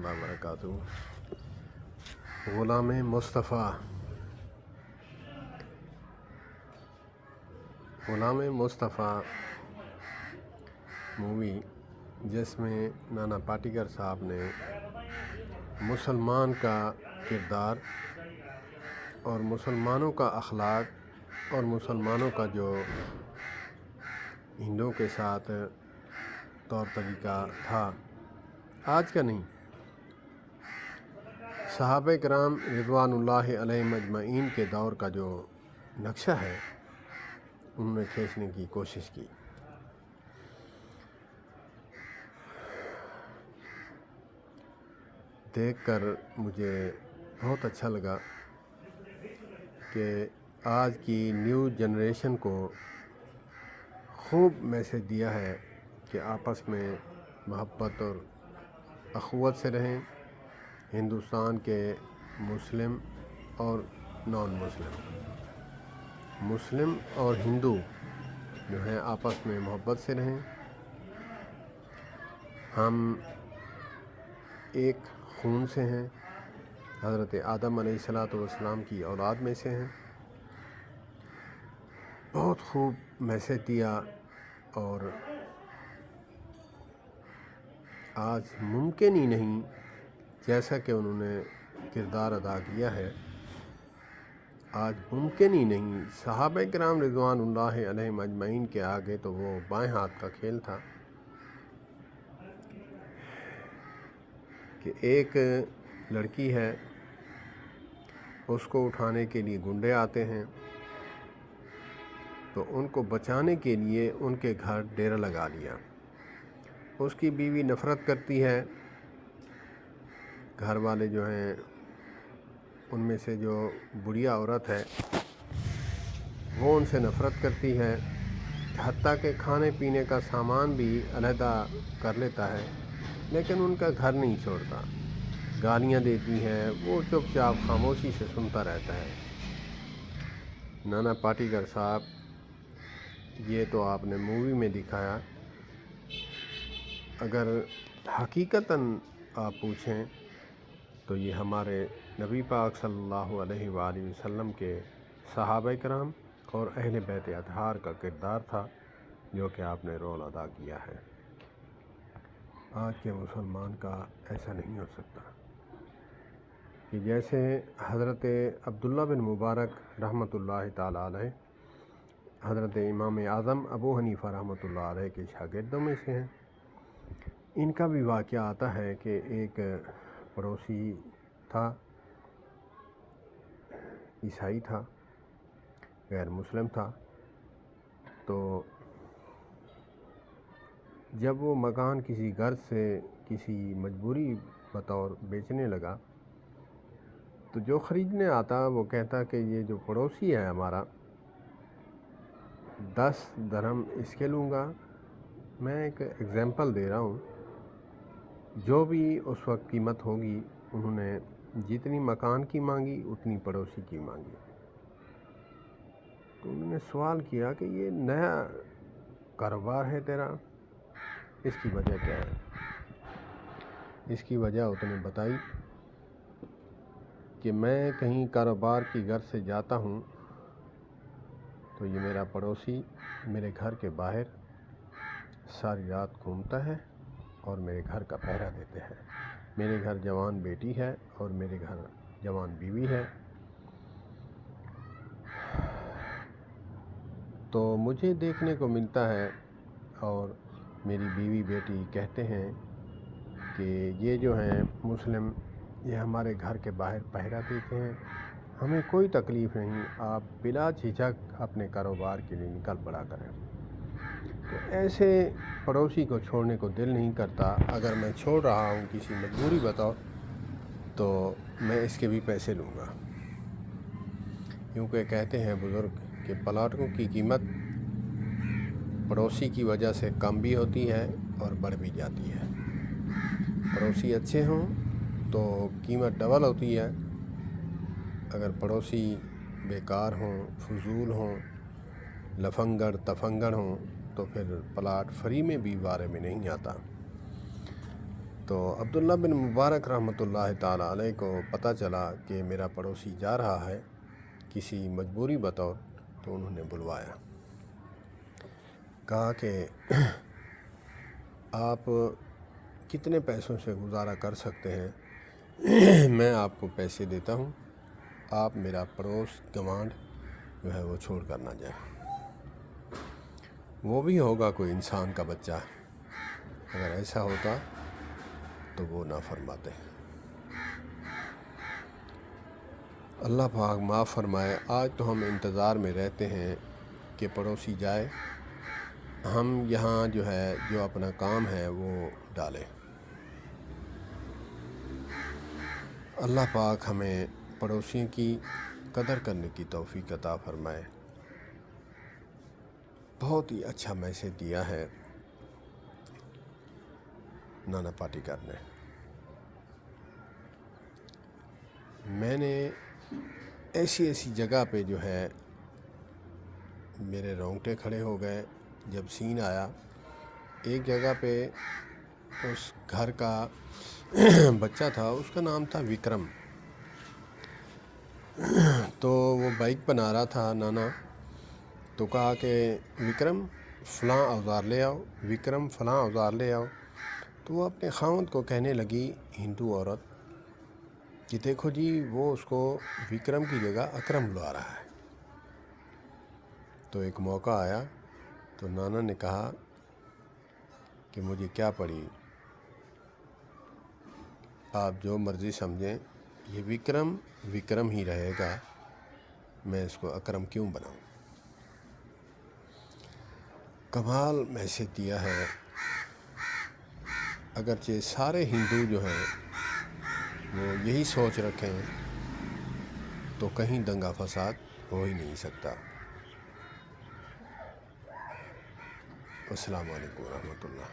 اللہ وبرکاتہ۔ غلام مصطفیٰ مووی، جس میں نانا پاٹیکر صاحب نے مسلمان کا کردار اور مسلمانوں کا اخلاق اور مسلمانوں کا جو ہندوؤں کے ساتھ طور طریقہ تھا، آج کا نہیں، صحابہ کرام رضوان اللہ علیہم اجمعین کے دور کا جو نقشہ ہے انہوں نے کھینچنے کی کوشش کی۔ دیکھ کر مجھے بہت اچھا لگا کہ آج کی نیو جنریشن کو خوب میسج دیا ہے کہ آپس میں محبت اور اخوت سے رہیں۔ ہندوستان کے مسلم اور نان مسلم اور ہندو جو ہیں آپس میں محبت سے رہیں۔ ہم ایک خون سے ہیں، حضرت آدم علیہ السلام کی اولاد میں سے ہیں۔ بہت خوب میسج دیا، اور آج ممکن ہی نہیں، جیسا کہ انہوں نے کردار ادا کیا ہے، آج ممکن ہی نہیں۔ صحابہ کرام رضوان اللہ علیہم اجمعین کے آگے تو وہ بائیں ہاتھ کا کھیل تھا کہ ایک لڑکی ہے، اس کو اٹھانے کے لیے گنڈے آتے ہیں، تو ان کو بچانے کے لیے ان کے گھر ڈیرا لگا لیا۔ اس کی بیوی نفرت کرتی ہے، گھر والے جو ہیں ان میں سے جو بڑھیا عورت ہے وہ ان سے نفرت کرتی ہے، حتیٰ کہ کھانے پینے کا سامان بھی علیحدہ کر لیتا ہے، لیکن ان کا گھر نہیں چھوڑتا، گالیاں دیتی ہے، وہ چپ چاپ خاموشی سے سنتا رہتا ہے۔ نانا پاٹیکر صاحب، یہ تو آپ نے مووی میں دکھایا، اگر حقیقتاً آپ پوچھیں تو یہ ہمارے نبی پاک صلی اللہ علیہ وآلہ وسلم کے صحابہ کرام اور اہل بیت اطہار کا کردار تھا، جو کہ آپ نے رول ادا کیا ہے۔ آج کے مسلمان کا ایسا نہیں ہو سکتا کہ جیسے حضرت عبداللہ بن مبارک رحمۃ اللہ تعالیٰ علیہ حضرت امام اعظم ابو حنیفہ رحمۃ اللہ علیہ کے شاگردوں میں سے ہیں۔ ان کا بھی واقعہ آتا ہے کہ ایک پڑوسی تھا، عیسائی تھا، غیر مسلم تھا، تو جب وہ مکان کسی غرض سے کسی مجبوری بطور بیچنے لگا، تو جو خریدنے آتا وہ کہتا کہ یہ جو پڑوسی ہے ہمارا، 10 درہم اس کے لوں گا۔ میں ایک ایگزامپل دے رہا ہوں، جو بھی اس وقت قیمت ہوگی، انہوں نے جتنی مکان کی مانگی اتنی پڑوسی کی مانگی۔ تو انہوں نے سوال کیا کہ یہ نیا کاروبار ہے تیرا، اس کی وجہ کیا ہے؟ اس کی وجہ اس نے بتائی کہ میں کہیں کاروبار کی غرض سے جاتا ہوں تو یہ میرا پڑوسی میرے گھر کے باہر ساری رات گھومتا ہے اور میرے گھر کا پہرا دیتے ہیں۔ میرے گھر جوان بیٹی ہے اور میرے گھر جوان بیوی ہے، تو مجھے دیکھنے کو ملتا ہے، اور میری بیوی بیٹی کہتے ہیں کہ یہ جو ہیں مسلم، یہ ہمارے گھر کے باہر پہرا دیتے ہیں، ہمیں کوئی تکلیف نہیں، آپ بلا جھجک اپنے کاروبار کے لیے نکل پڑا کریں۔ تو ایسے پڑوسی کو چھوڑنے کو دل نہیں کرتا۔ اگر میں چھوڑ رہا ہوں کسی مجبوری بتاؤ تو میں اس کے بھی پیسے لوں گا، کیونکہ کہتے ہیں بزرگ کہ پلاٹوں کی قیمت پڑوسی کی وجہ سے کم بھی ہوتی ہے اور بڑھ بھی جاتی ہے۔ پڑوسی اچھے ہوں تو قیمت ڈبل ہوتی ہے، اگر پڑوسی بیکار ہوں، فضول ہوں، لفنگڑ تفنگڑ ہوں، تو پھر پلاٹ فری میں بھی بارے میں نہیں آتا۔ تو عبداللہ بن مبارک رحمۃ اللہ تعالیٰ علیہ کو پتہ چلا کہ میرا پڑوسی جا رہا ہے کسی مجبوری بطور، تو انہوں نے بلوایا، کہا کہ آپ کتنے پیسوں سے گزارا کر سکتے ہیں، میں آپ کو پیسے دیتا ہوں، آپ میرا پڑوس گوانڈ جو ہے وہ چھوڑ کر نہ جائیں۔ وہ بھی ہوگا کوئی انسان کا بچہ، اگر ایسا ہوتا تو وہ نہ فرماتے۔ اللہ پاک معاف فرمائے، آج تو ہم انتظار میں رہتے ہیں کہ پڑوسی جائے، ہم یہاں جو ہے جو اپنا کام ہے وہ ڈالیں۔ اللہ پاک ہمیں پڑوسیوں کی قدر کرنے کی توفیق عطا فرمائے۔ بہت ہی اچھا میسیج دیا ہے نانا پاٹیکر نے۔ میں نے ایسی جگہ پہ جو ہے میرے رونگٹے کھڑے ہو گئے جب سین آیا۔ ایک جگہ پہ اس گھر کا بچہ تھا، اس کا نام تھا وکرم، تو وہ بائک بنا رہا تھا نانا، تو کہا کہ وکرم فلاں اوزار لے آؤ، وکرم فلاں اوزار لے آؤ۔ تو وہ اپنے خاوند کو کہنے لگی، ہندو عورت، کہ دیکھو جی وہ اس کو وکرم کی جگہ اکرم بلا رہا ہے۔ تو ایک موقع آیا تو نانا نے کہا کہ مجھے کیا پڑی، آپ جو مرضی سمجھیں، یہ وکرم وکرم ہی رہے گا، میں اس کو اکرم کیوں بناؤں۔ کمال میسیج دیا ہے۔ اگرچہ سارے ہندو جو ہیں وہ یہی سوچ رکھیں تو کہیں دنگا فساد ہو ہی نہیں سکتا۔ السلام علیکم ورحمۃ اللہ۔